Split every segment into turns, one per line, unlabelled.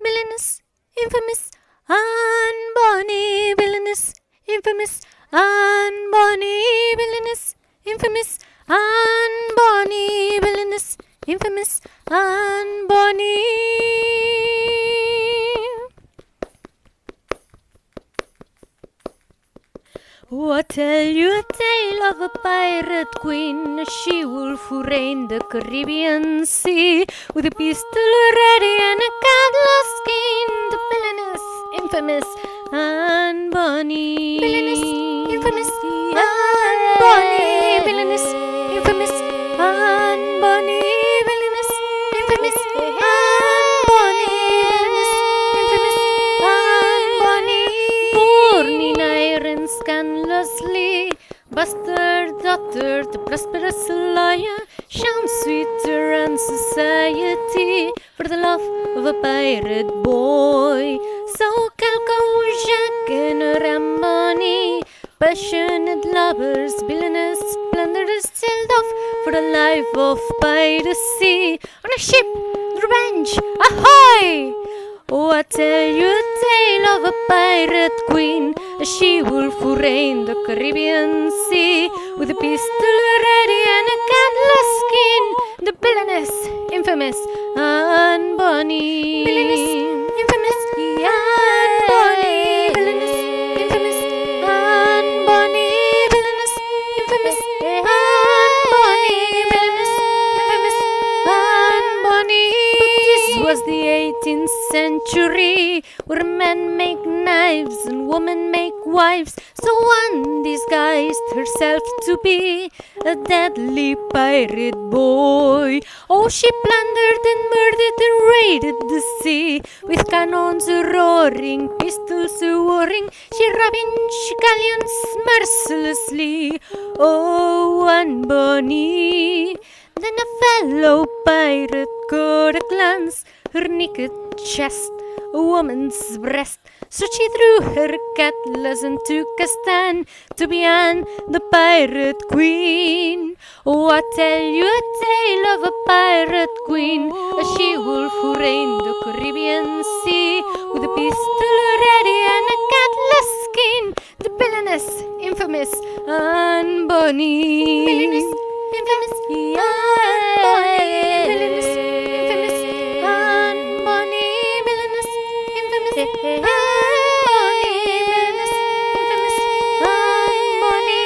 villainous, infamous, Anne Bonny, villainous, infamous, Anne Bonny, villainous, infamous, Anne Bonny, villainous, infamous, Anne Bonny. Oh, I tell you a tale of a pirate queen, a she-wolf who reigned the Caribbean Sea, with a pistol ready and a cutlass keen, the villainous, infamous Anne Bonny. Villainous, infamous Anne Bonny. Villainous, infamous Anne Bonny. Villainous, infamous Anne Bonny. Villainous, infamous Anne Bonny. Born in iron scandalously, bastard daughter to prosperous lawyer, shone sweeter and society for the love of a pirate boy. So Calco, Jacques and Anne Bonny, passionate lovers, villainous plunderers, sailed off for the life of piracy on a ship, revenge, ahoy! Oh, I tell you a tale of a pirate queen, a she-wolf who reigned the Caribbean Sea, with a pistol ready and a cutlass keen, the villainous, infamous Anne Bonny. Villainous, infamous Anne Bonny. Villainous, infamous Anne Bonny. Villainous, infamous Anne Bonny. Villainous, infamous Anne Bonny. But this was the 18th century, where men make knives and women make wives. So one disguised herself to be a deadly pirate boy. Oh, she plundered and murdered and raided the sea, with cannons roaring, pistols whirring. She ravaged galleons mercilessly. Oh, Anne Bonny. Then a fellow pirate caught a glance, her naked chest, a woman's breast. So she drew her cutlass and took a stand to be Anne, the pirate queen. Oh, I tell you a tale of a pirate queen, a she-wolf who reigned the Caribbean Sea, with a pistol ready and a cutlass keen, the villainous, infamous Anne Bonny. Villainous, infamous Anne Bonny. Villainous, infamous Anne Bonny. Villainous, infamous Anne Bonny. Villainous, infamous Anne Bonny.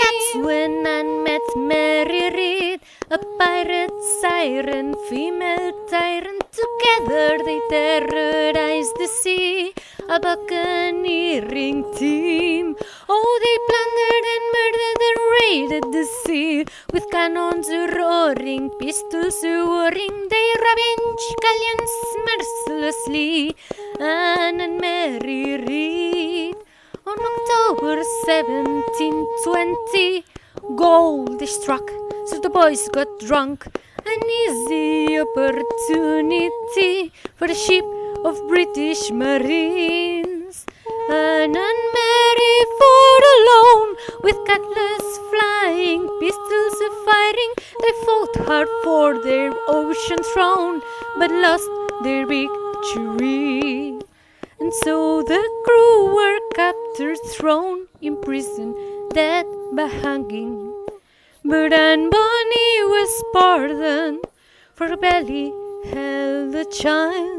That's when Anne met Mary Read, a pirate siren, female tyrant. Together they terrorized the sea, a buccaneering team. Oh, they plundered and murdered and raided the sea, with cannons roaring, pistols whirring. They ravaged galleons mercilessly, Anne and Mary Read. On October 1720, gold they struck, so the boys got drunk. An easy opportunity for a ship of British Marines. Anne and Mary fought alone, with cutlass flying, pistols firing. They fought hard for their ocean throne, but lost their victory. And so the crew were captured, thrown in prison, dead by hanging. But Anne Bonny was pardoned, for her belly held a child.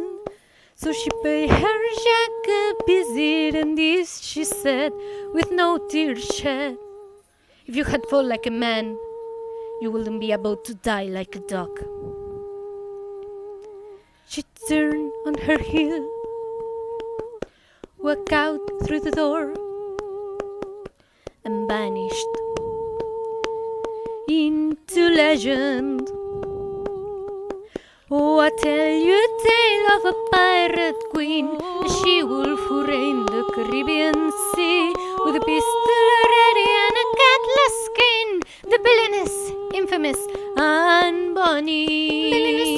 So she paid her Jack a visit, and this she said, with no tears shed: if you had fought like a man, you wouldn't be about to die like a dog. She turned on her heel, walked out through the door, and vanished into legend. Oh, I tell you a tale of a pirate queen, a she-wolf who reigned the Caribbean Sea, with a pistol ready and a cutlass keen, the villainous, infamous Anne Bonny. Villainous,